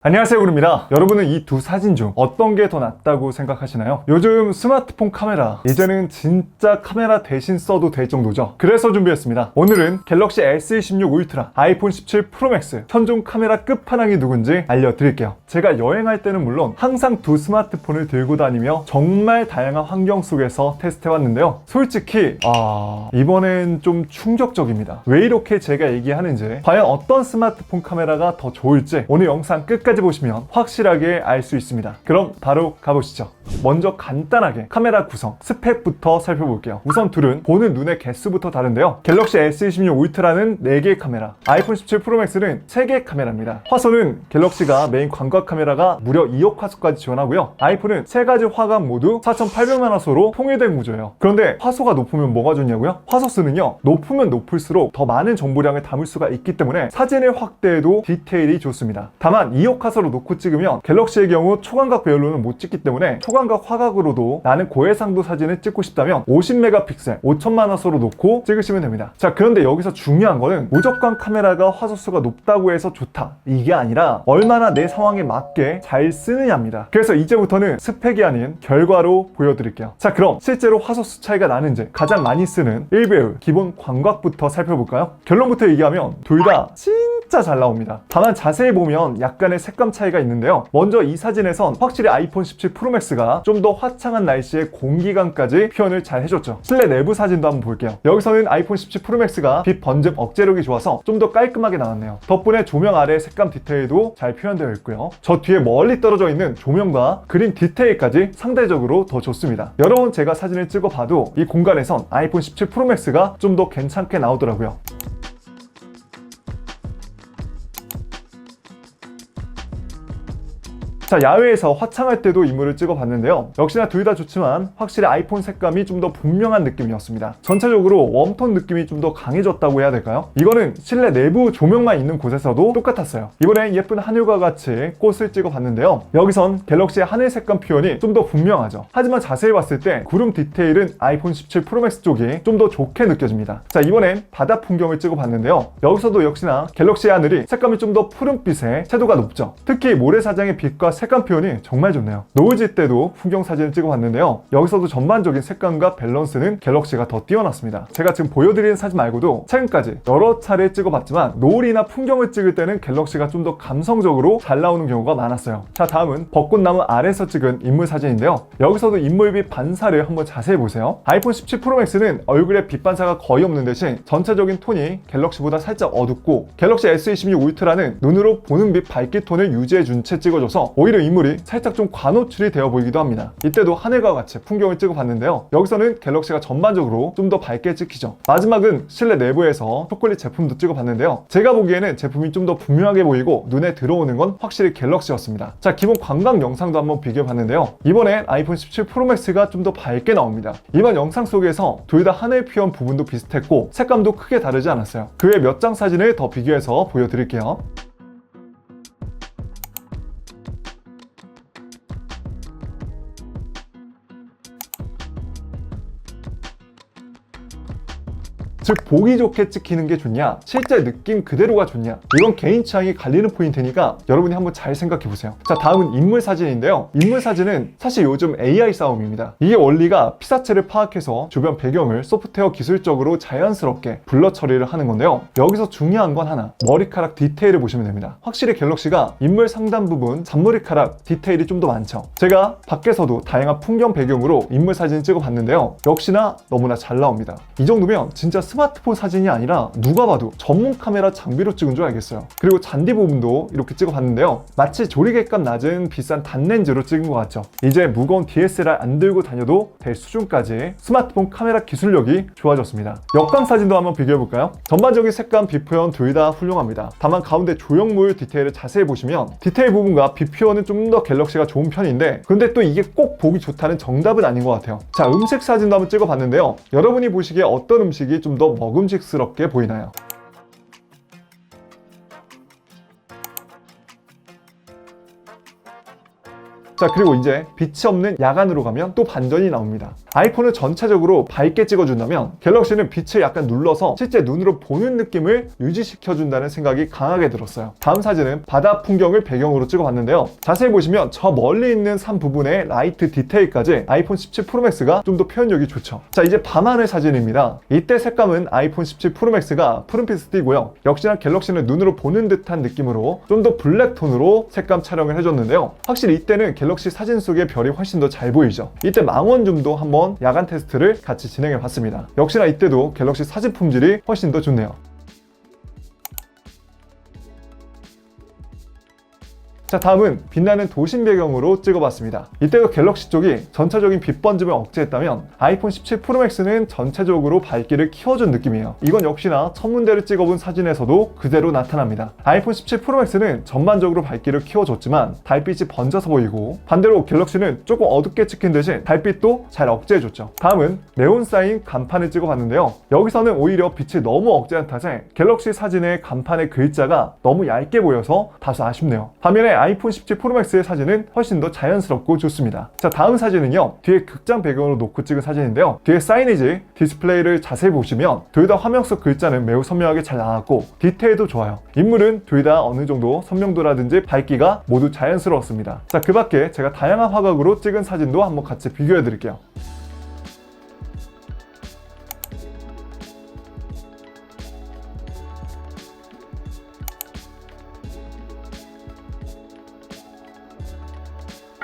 안녕하세요, 구루입니다. 여러분은 이 두 사진 중 어떤 게 더 낫다고 생각하시나요? 요즘 스마트폰 카메라 이제는 진짜 카메라 대신 써도 될 정도죠. 그래서 준비했습니다. 오늘은 갤럭시 S26 울트라, 아이폰 17 프로맥스 현존 카메라 끝판왕이 누군지 알려드릴게요. 제가 여행할 때는 물론 항상 두 스마트폰을 들고 다니며 정말 다양한 환경 속에서 테스트해왔는데요. 솔직히 이번엔 좀 충격적입니다. 왜 이렇게 제가 얘기하는지, 과연 어떤 스마트폰 카메라가 더 좋을지 오늘 영상 끝까지 보시면 확실하게 알 수 있습니다. 그럼 바로 가보시죠. 먼저 간단하게 카메라 구성, 스펙부터 살펴볼게요. 우선 둘은 보는 눈의 개수부터 다른데요. 갤럭시 S26 울트라는 4개의 카메라, 아이폰 17 프로맥스는 3개의 카메라입니다. 화소는 갤럭시가 메인 광각 카메라가 무려 2억 화소까지 지원하고요. 아이폰은 3가지 화각 모두 4800만 화소로 통일된 구조예요. 그런데 화소가 높으면 뭐가 좋냐고요? 화소 수는요, 높으면 높을수록 더 많은 정보량을 담을 수가 있기 때문에 사진의 확대에도 디테일이 좋습니다. 다만 2억 화소로 놓고 찍으면 갤럭시의 경우 초광각 배열로는 못 찍기 때문에 초광각 화각으로도 나는 고해상도 사진을 찍고 싶다면 50메가픽셀 5000만 화소로 놓고 찍으시면 됩니다. 자, 그런데 여기서 중요한 거는 무접광 카메라가 화소수가 높다고 해서 좋다, 이게 아니라 얼마나 내 상황에 맞게 잘 쓰느냐입니다. 그래서 이제부터는 스펙이 아닌 결과로 보여드릴게요. 자, 그럼 실제로 화소수 차이가 나는지 가장 많이 쓰는 1배율 기본 광각부터 살펴볼까요? 결론부터 얘기하면 둘 다 진짜 잘 나옵니다. 다만 자세히 보면 약간의 색감 차이가 있는데요. 먼저 이 사진에선 확실히 아이폰 17 프로맥스가 좀 더 화창한 날씨에 공기감까지 표현을 잘 해줬죠. 실내 내부 사진도 한번 볼게요. 여기서는 아이폰 17 프로맥스가 빛 번짐 억제력이 좋아서 좀 더 깔끔하게 나왔네요. 덕분에 조명 아래 색감 디테일도 잘 표현되어 있고요. 저 뒤에 멀리 떨어져 있는 조명과 그림 디테일까지 상대적으로 더 좋습니다. 여러 번 제가 사진을 찍어봐도 이 공간에선 아이폰 17 프로맥스가 좀 더 괜찮게 나오더라고요. 자, 야외에서 화창할 때도 인물을 찍어봤는데요. 역시나 둘 다 좋지만 확실히 아이폰 색감이 좀 더 분명한 느낌이었습니다. 전체적으로 웜톤 느낌이 좀 더 강해졌다고 해야 될까요? 이거는 실내 내부 조명만 있는 곳에서도 똑같았어요. 이번엔 예쁜 하늘과 같이 꽃을 찍어봤는데요. 여기선 갤럭시의 하늘 색감 표현이 좀 더 분명하죠. 하지만 자세히 봤을 때 구름 디테일은 아이폰 17 프로맥스 쪽이 좀 더 좋게 느껴집니다. 자, 이번엔 바다 풍경을 찍어봤는데요. 여기서도 역시나 갤럭시의 하늘이 색감이 좀 더 푸른빛에 채도가 높죠. 특히 모래사장의 빛과 색감 표현이 정말 좋네요. 노을 질 때도 풍경 사진을 찍어봤는데요. 여기서도 전반적인 색감과 밸런스는 갤럭시가 더 뛰어났습니다. 제가 지금 보여드리는 사진 말고도 최근까지 여러 차례 찍어봤지만 노을이나 풍경을 찍을 때는 갤럭시가 좀 더 감성적으로 잘 나오는 경우가 많았어요. 자, 다음은 벚꽃나무 아래에서 찍은 인물 사진인데요. 여기서도 인물빛 반사를 한번 자세히 보세요. 아이폰 17 프로맥스는 얼굴에 빛 반사가 거의 없는 대신 전체적인 톤이 갤럭시보다 살짝 어둡고, 갤럭시 S26 울트라는 눈으로 보는 빛 밝기 톤을 유지해준 채 찍어줘서 오히려 인물이 살짝 좀 과노출이 되어 보이기도 합니다. 이때도 하늘과 같이 풍경을 찍어봤는데요. 여기서는 갤럭시가 전반적으로 좀 더 밝게 찍히죠. 마지막은 실내 내부에서 초콜릿 제품도 찍어봤는데요. 제가 보기에는 제품이 좀 더 분명하게 보이고 눈에 들어오는 건 확실히 갤럭시였습니다. 자, 기본 광각 영상도 한번 비교해봤는데요. 이번엔 아이폰 17 프로맥스가 좀 더 밝게 나옵니다. 이번 영상 속에서 둘 다 하늘 표현 부분도 비슷했고 색감도 크게 다르지 않았어요. 그 외 몇 장 사진을 더 비교해서 보여드릴게요. 즉, 보기 좋게 찍히는 게 좋냐, 실제 느낌 그대로가 좋냐, 이건 개인 취향이 갈리는 포인트니까 여러분이 한번 잘 생각해보세요. 자, 다음은 인물 사진인데요. 인물 사진은 사실 요즘 AI 싸움입니다. 이게 원리가 피사체를 파악해서 주변 배경을 소프트웨어 기술적으로 자연스럽게 블러 처리를 하는 건데요. 여기서 중요한 건 하나, 머리카락 디테일을 보시면 됩니다. 확실히 갤럭시가 인물 상단 부분 잔머리카락 디테일이 좀 더 많죠. 제가 밖에서도 다양한 풍경 배경으로 인물 사진 찍어봤는데요. 역시나 너무나 잘 나옵니다. 이 정도면 진짜 스마트폰 사진이 아니라 누가 봐도 전문 카메라 장비로 찍은 줄 알겠어요. 그리고 잔디 부분도 이렇게 찍어봤는데요. 마치 조리개값 낮은 비싼 단렌즈로 찍은 것 같죠. 이제 무거운 DSLR 안 들고 다녀도 될 수준까지 스마트폰 카메라 기술력이 좋아졌습니다. 역광 사진도 한번 비교해볼까요? 전반적인 색감, 빛 표현 둘 다 훌륭합니다. 다만 가운데 조형물 디테일을 자세히 보시면 디테일 부분과 빛 표현은 좀 더 갤럭시가 좋은 편인데, 근데 또 이게 꼭 보기 좋다는 정답은 아닌 것 같아요. 자, 음식 사진도 한번 찍어봤는데요. 여러분이 보시기에 어떤 음식이 좀 더 먹음직스럽게 보이나요? 자, 그리고 이제 빛이 없는 야간으로 가면 또 반전이 나옵니다. 아이폰을 전체적으로 밝게 찍어준다면 갤럭시는 빛을 약간 눌러서 실제 눈으로 보는 느낌을 유지시켜준다는 생각이 강하게 들었어요. 다음 사진은 바다 풍경을 배경으로 찍어봤는데요. 자세히 보시면 저 멀리 있는 산 부분의 라이트 디테일까지 아이폰 17 프로맥스가 좀 더 표현력이 좋죠. 자, 이제 밤하늘 사진입니다. 이때 색감은 아이폰 17 프로맥스가 푸른빛을 띠고요. 역시나 갤럭시는 눈으로 보는 듯한 느낌으로 좀 더 블랙톤으로 색감 촬영을 해줬는데요. 확실히 이때는 갤럭시 사진 속의 별이 훨씬 더 잘 보이죠. 이때 망원줌도 한번 야간 테스트를 같이 진행해 봤습니다. 역시나 이때도 갤럭시 사진 품질이 훨씬 더 좋네요. 자, 다음은 빛나는 도심 배경으로 찍어봤습니다. 이때도 갤럭시 쪽이 전체적인 빛 번짐을 억제했다면 아이폰 17 프로맥스는 전체적으로 밝기를 키워준 느낌이에요. 이건 역시나 천문대를 찍어본 사진에서도 그대로 나타납니다. 아이폰 17 프로맥스는 전반적으로 밝기를 키워줬지만 달빛이 번져서 보이고, 반대로 갤럭시는 조금 어둡게 찍힌 대신 달빛도 잘 억제해줬죠. 다음은 네온 사인 간판을 찍어봤는데요. 여기서는 오히려 빛이 너무 억제한 탓에 갤럭시 사진의 간판의 글자가 너무 얇게 보여서 다소 아쉽네요. 반면에 아이폰 17 프로맥스의 사진은 훨씬 더 자연스럽고 좋습니다. 자, 다음 사진은요, 뒤에 극장 배경으로 놓고 찍은 사진인데요. 뒤에 사이니지, 디스플레이를 자세히 보시면 둘 다 화면 속 글자는 매우 선명하게 잘 나왔고 디테일도 좋아요. 인물은 둘 다 어느 정도 선명도라든지 밝기가 모두 자연스러웠습니다. 자, 그 밖에 제가 다양한 화각으로 찍은 사진도 한번 같이 비교해 드릴게요.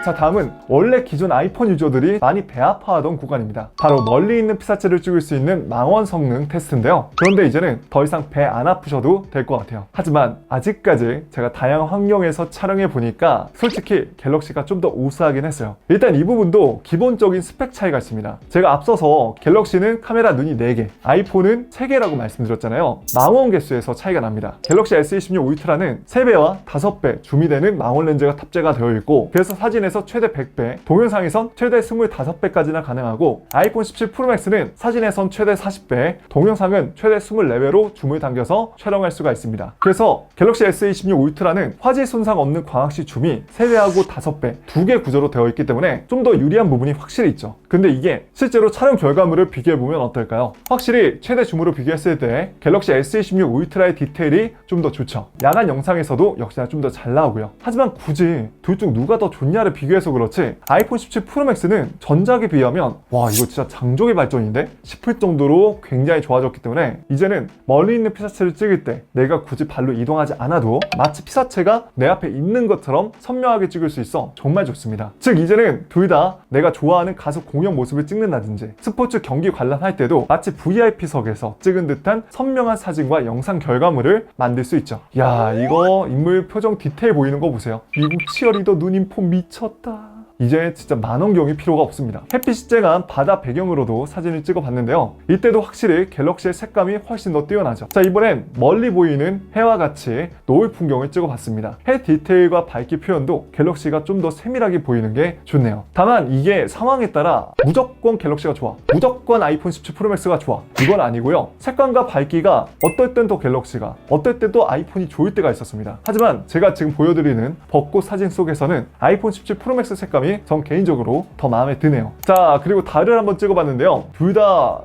자, 다음은 원래 기존 아이폰 유저들이 많이 배아파하던 구간입니다. 바로 멀리 있는 피사체를 찍을 수 있는 망원 성능 테스트인데요. 그런데 이제는 더 이상 배 안 아프셔도 될 것 같아요. 하지만 아직까지 제가 다양한 환경에서 촬영해 보니까 솔직히 갤럭시가 좀 더 우수하긴 했어요. 일단 이 부분도 기본적인 스펙 차이가 있습니다. 제가 앞서서 갤럭시는 카메라 눈이 4개, 아이폰은 3개라고 말씀드렸잖아요. 망원 개수에서 차이가 납니다. 갤럭시 S26 울트라는 3배와 5배 줌이 되는 망원 렌즈가 탑재가 되어 있고, 그래서 사진에서 최대 100배, 동영상에선 최대 25배까지나 가능하고, 아이폰 17 프로맥스는 사진에선 최대 40배, 동영상은 최대 24배로 줌을 당겨서 촬영할 수가 있습니다. 그래서 갤럭시 S26 울트라는 화질 손상 없는 광학시 줌이 3배하고 5배, 2개 구조로 되어 있기 때문에 좀 더 유리한 부분이 확실히 있죠. 근데 이게 실제로 촬영 결과물을 비교해보면 어떨까요? 확실히 최대 줌으로 비교했을 때 갤럭시 S26 울트라의 디테일이 좀 더 좋죠. 야간 영상에서도 역시나 좀 더 잘 나오고요. 하지만 굳이 둘 중 누가 더 좋냐를 비교해서 그렇지 아이폰 17 프로맥스는 전작에 비하면 와, 이거 진짜 장족의 발전인데? 싶을 정도로 굉장히 좋아졌기 때문에 이제는 멀리 있는 피사체를 찍을 때 내가 굳이 발로 이동하지 않아도 마치 피사체가 내 앞에 있는 것처럼 선명하게 찍을 수 있어 정말 좋습니다. 즉 이제는 둘 다 내가 좋아하는 가수 공연 모습을 찍는다든지 스포츠 경기 관람할 때도 마치 VIP석에서 찍은 듯한 선명한 사진과 영상 결과물을 만들 수 있죠. 야, 이거 인물 표정 디테일 보이는 거 보세요. 미국 치어리더 눈인폼 미쳤다. 이제 진짜 만원경이 필요가 없습니다. 햇빛이 쨍한 바다 배경으로도 사진을 찍어봤는데요. 이때도 확실히 갤럭시의 색감이 훨씬 더 뛰어나죠. 자, 이번엔 멀리 보이는 해와 같이 노을 풍경을 찍어봤습니다. 해 디테일과 밝기 표현도 갤럭시가 좀 더 세밀하게 보이는 게 좋네요. 다만 이게 상황에 따라 무조건 갤럭시가 좋아, 무조건 아이폰 17 프로맥스가 좋아, 이건 아니고요. 색감과 밝기가 어떨 땐 더 갤럭시가, 어떨 땐 또 아이폰이 좋을 때가 있었습니다. 하지만 제가 지금 보여드리는 벚꽃 사진 속에서는 아이폰 17 프로맥스 색감이 전 개인적으로 더 마음에 드네요. 자, 그리고 달을 한번 찍어봤는데요. 둘 다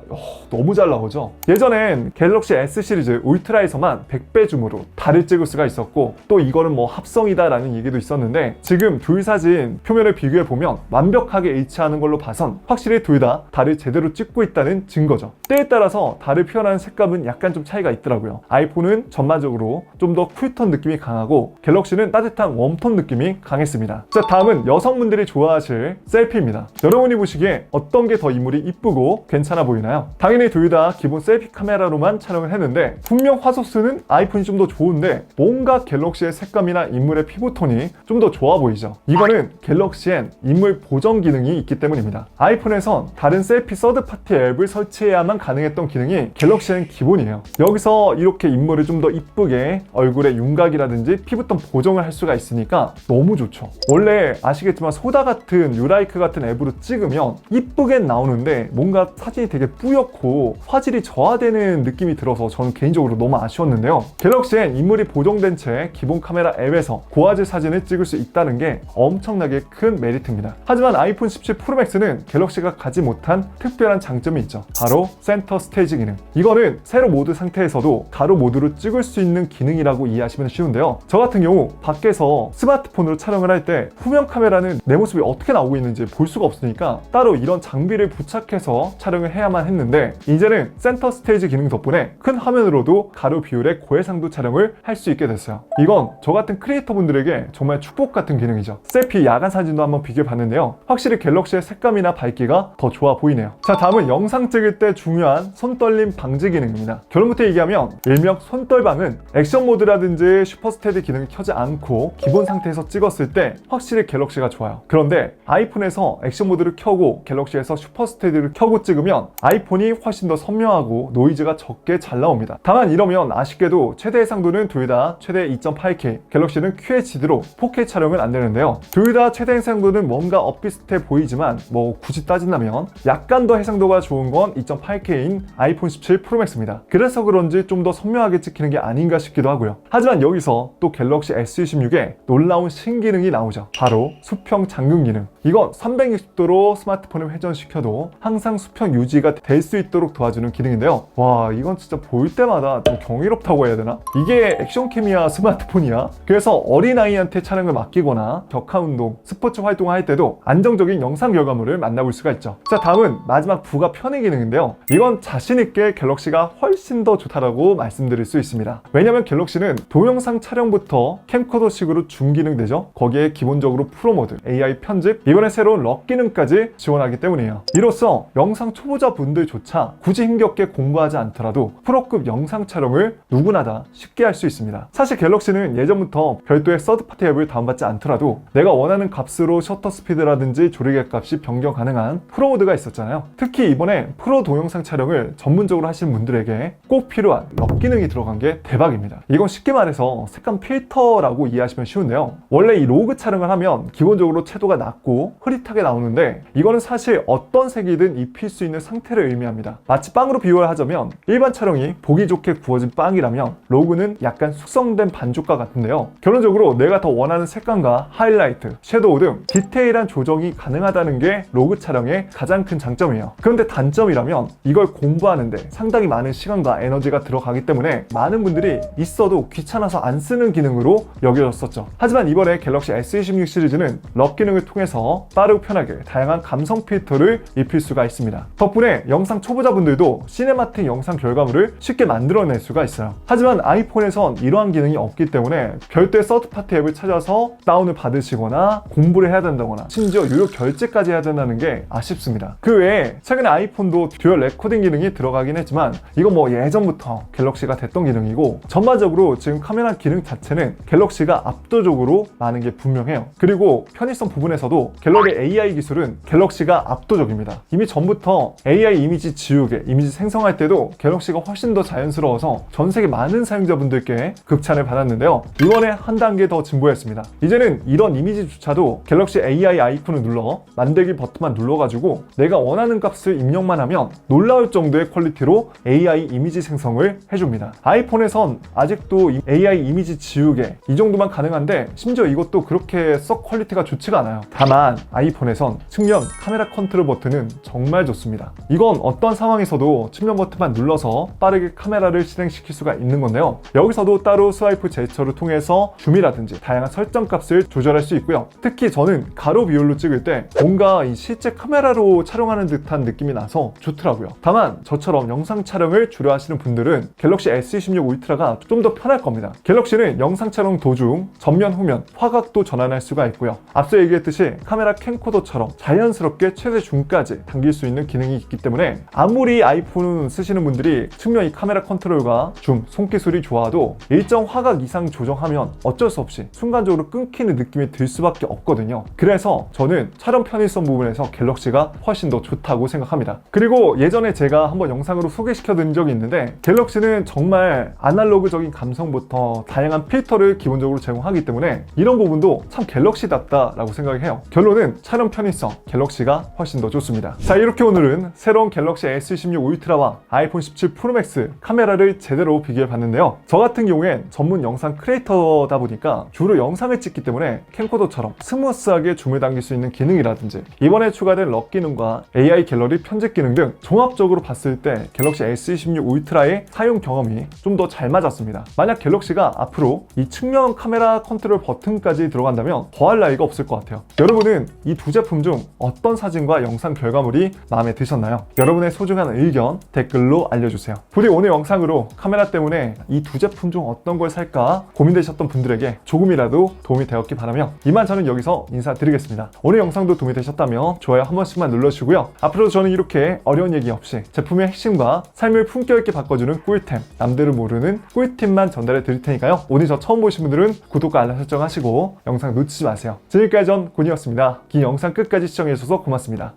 너무 잘 나오죠. 예전엔 갤럭시 S 시리즈 울트라에서만 100배 줌으로 달을 찍을 수가 있었고, 또 이거는 뭐 합성이다 라는 얘기도 있었는데, 지금 둘 사진 표면을 비교해보면 완벽하게 일치하는 걸로 봐선 확실히 둘 다 달을 제대로 찍고 있다는 증거죠. 때에 따라서 달을 표현하는 색감은 약간 좀 차이가 있더라고요. 아이폰은 전반적으로 좀 더 쿨톤 느낌이 강하고 갤럭시는 따뜻한 웜톤 느낌이 강했습니다. 자, 다음은 여성분들이 좋아하실 셀피입니다. 여러분이 보시기에 어떤 게 더 인물이 이쁘고 괜찮아 보이나요? 당연히 둘 다 기본 셀피 카메라로만 촬영을 했는데, 분명 화소수는 아이폰이 좀 더 좋은데 뭔가 갤럭시의 색감이나 인물의 피부톤이 좀 더 좋아 보이죠. 이거는 갤럭시엔 인물 보정 기능이 있기 때문입니다. 아이폰에선 다른 셀피 서드파티 앱을 설치해야만 가능했던 기능이 갤럭시엔 기본이에요. 여기서 이렇게 인물을 좀 더 이쁘게 얼굴의 윤곽이라든지 피부톤 보정을 할 수가 있으니까 너무 좋죠. 원래 아시겠지만 소다 유라 같은 유라이크 같은 앱으로 찍으면 이쁘게 나오는데 뭔가 사진이 되게 뿌옇고 화질이 저하되는 느낌이 들어서 저는 개인적으로 너무 아쉬웠는데요. 갤럭시엔 인물이 보정된 채 기본 카메라 앱에서 고화질 사진을 찍을 수 있다는 게 엄청나게 큰 메리트입니다. 하지만 아이폰 17 프로맥스는 갤럭시가 가지 못한 특별한 장점이 있죠. 바로 센터 스테이지 기능. 이거는 세로 모드 상태에서도 가로 모드로 찍을 수 있는 기능이라고 이해하시면 쉬운데요. 저 같은 경우 밖에서 스마트폰으로 촬영을 할 때 후면 카메라는 내 모습이 어떻게 나오고 있는지 볼 수가 없으니까 따로 이런 장비를 부착해서 촬영을 해야만 했는데, 이제는 센터 스테이지 기능 덕분에 큰 화면으로도 가로 비율의 고해상도 촬영을 할 수 있게 됐어요. 이건 저 같은 크리에이터 분들에게 정말 축복 같은 기능이죠. 셀피 야간 사진도 한번 비교해 봤는데요. 확실히 갤럭시의 색감이나 밝기가 더 좋아 보이네요. 자, 다음은 영상 찍을 때 중요한 손떨림 방지 기능입니다. 결론부터 얘기하면 일명 손떨방은 액션 모드라든지 슈퍼스테디 기능이 켜지 않고 기본 상태에서 찍었을 때 확실히 갤럭시가 좋아요. 그런데 아이폰에서 액션 모드를 켜고 갤럭시에서 슈퍼스테디를 켜고 찍으면 아이폰이 훨씬 더 선명하고 노이즈가 적게 잘 나옵니다. 다만 이러면 아쉽게도 최대 해상도는 둘 다 최대 2.8K, 갤럭시는 QHD로 4K 촬영은 안 되는데요. 둘 다 최대 해상도는 뭔가 엇비슷해 보이지만 뭐 굳이 따진다면 약간 더 해상도가 좋은 건 2.8K인 아이폰 17 프로맥스입니다. 그래서 그런지 좀 더 선명하게 찍히는 게 아닌가 싶기도 하고요. 하지만 여기서 또 갤럭시 S26에 놀라운 신기능이 나오죠. 바로 수평 잠금 기능. 이건 360도로 스마트폰을 회전시켜도 항상 수평 유지가 될 수 있도록 도와주는 기능인데요. 와, 이건 진짜 볼 때마다 좀 경이롭다고 해야 되나? 이게 액션캠이야 스마트폰이야? 그래서 어린아이한테 촬영을 맡기거나 격하 운동, 스포츠 활동을 할 때도 안정적인 영상 결과물을 만나볼 수가 있죠. 자, 다음은 마지막 부가 편의 기능인데요. 이건 자신있게 갤럭시가 훨씬 더 좋다라고 말씀드릴 수 있습니다. 왜냐면 갤럭시는 동영상 촬영부터 캠코더식으로 줌 기능 되죠. 거기에 기본적으로 프로 모드, AI 편집, 이번에 새로운 럭 기능까지 지원하기 때문이에요. 이로써 영상 초보자 분들조차 굳이 힘겹게 공부하지 않더라도 프로급 영상 촬영을 누구나 다 쉽게 할 수 있습니다. 사실 갤럭시는 예전부터 별도의 서드파티 앱을 다운받지 않더라도 내가 원하는 값으로 셔터 스피드라든지 조리개 값이 변경 가능한 프로 모드가 있었잖아요. 특히 이번에 프로 동영상 촬영을 전문적으로 하시는 분들에게 꼭 필요한 럭 기능이 들어간 게 대박입니다. 이건 쉽게 말해서 색감 필터라고 이해하시면 쉬운데요. 원래 이 로그 촬영을 하면 기본적으로 채도가 낮고 흐릿하게 나오는데, 이거는 사실 어떤 색이든 입힐 수 있는 상태를 의미합니다. 마치 빵으로 비유를 하자면 일반 촬영이 보기 좋게 구워진 빵이라면 로그는 약간 숙성된 반죽과 같은데요. 결론적으로 내가 더 원하는 색감과 하이라이트, 섀도우 등 디테일한 조정이 가능하다는 게 로그 촬영의 가장 큰 장점이에요. 그런데 단점이라면 이걸 공부하는데 상당히 많은 시간과 에너지가 들어가기 때문에 많은 분들이 있어도 귀찮아서 안 쓰는 기능으로 여겨졌었죠. 하지만 이번에 갤럭시 S26 시리즈는 럭 기능을 통해서 빠르고 편하게 다양한 감성 필터를 입힐 수가 있습니다. 덕분에 영상 초보자분들도 시네마틱 영상 결과물을 쉽게 만들어낼 수가 있어요. 하지만 아이폰에선 이러한 기능이 없기 때문에 별도의 서드파티 앱을 찾아서 다운을 받으시거나 공부를 해야 된다거나 심지어 유료 결제까지 해야 된다는 게 아쉽습니다. 그 외에 최근에 아이폰도 듀얼 레코딩 기능이 들어가긴 했지만 이건 뭐 예전부터 갤럭시가 됐던 기능이고, 전반적으로 지금 카메라 기능 자체는 갤럭시가 압도적으로 많은 게 분명해요. 그리고 편의성 부분에서도 갤러리 AI 기술은 갤럭시가 압도적입니다. 이미 전부터 AI 이미지 지우개, 이미지 생성할 때도 갤럭시가 훨씬 더 자연스러워서 전 세계 많은 사용자분들께 극찬을 받았는데요. 이번에 한 단계 더 진보했습니다. 이제는 이런 이미지조차도 갤럭시 AI 아이콘을 눌러 만들기 버튼만 눌러가지고 내가 원하는 값을 입력만 하면 놀라울 정도의 퀄리티로 AI 이미지 생성을 해줍니다. 아이폰에선 아직도 AI 이미지 지우개 이 정도만 가능한데 심지어 이것도 그렇게 썩 퀄리티가 좋지가 않아요. 다만 아이폰에선 측면 카메라 컨트롤 버튼은 정말 좋습니다. 이건 어떤 상황에서도 측면 버튼만 눌러서 빠르게 카메라를 실행시킬 수가 있는 건데요. 여기서도 따로 스와이프 제스처를 통해서 줌이라든지 다양한 설정 값을 조절할 수 있고요. 특히 저는 가로 비율로 찍을 때 뭔가 이 실제 카메라로 촬영하는 듯한 느낌이 나서 좋더라고요. 다만 저처럼 영상 촬영을 주로 하시는 분들은 갤럭시 S26 울트라가 좀 더 편할 겁니다. 갤럭시는 영상 촬영 도중 전면, 후면, 화각도 전환할 수가 있고요. 앞서 얘기했듯이 카메라 캠코더처럼 자연스럽게 최대 줌까지 당길 수 있는 기능이 있기 때문에 아무리 아이폰 쓰시는 분들이 측면 이 카메라 컨트롤과 줌, 손기술이 좋아도 일정 화각 이상 조정하면 어쩔 수 없이 순간적으로 끊기는 느낌이 들 수밖에 없거든요. 그래서 저는 촬영 편의성 부분에서 갤럭시가 훨씬 더 좋다고 생각합니다. 그리고 예전에 제가 한번 영상으로 소개시켜드린 적이 있는데, 갤럭시는 정말 아날로그적인 감성부터 다양한 필터를 기본적으로 제공하기 때문에 이런 부분도 참 갤럭시답다라고 생각을 생각해요. 결론은 촬영 편의성, 갤럭시가 훨씬 더 좋습니다. 자, 이렇게 오늘은 새로운 갤럭시 S26 울트라와 아이폰 17 프로맥스 카메라를 제대로 비교해 봤는데요. 저 같은 경우엔 전문 영상 크리에이터다 보니까 주로 영상을 찍기 때문에 캠코더처럼 스무스하게 줌을 당길 수 있는 기능이라든지 이번에 추가된 럭 기능과 AI 갤러리 편집 기능 등 종합적으로 봤을 때 갤럭시 S26 울트라의 사용 경험이 좀 더 잘 맞았습니다. 만약 갤럭시가 앞으로 이 측면 카메라 컨트롤 버튼까지 들어간다면 더할 나위가 없을 것 같아요. 여러분은 이 두 제품 중 어떤 사진과 영상 결과물이 마음에 드셨나요? 여러분의 소중한 의견 댓글로 알려주세요. 부디 오늘 영상으로 카메라 때문에 이 두 제품 중 어떤 걸 살까 고민되셨던 분들에게 조금이라도 도움이 되었기 바라며 이만 저는 여기서 인사드리겠습니다. 오늘 영상도 도움이 되셨다면 좋아요 한 번씩만 눌러주시고요. 앞으로 저는 이렇게 어려운 얘기 없이 제품의 핵심과 삶을 품격 있게 바꿔주는 꿀템, 남들은 모르는 꿀팁만 전달해 드릴 테니까요. 오늘 저 처음 보신 분들은 구독과 알람 설정 하시고 영상 놓치지 마세요. 지금까지 전 곤이었습니다. 긴 영상 끝까지 시청해 주셔서 고맙습니다.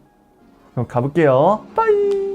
그럼 가볼게요. 빠이.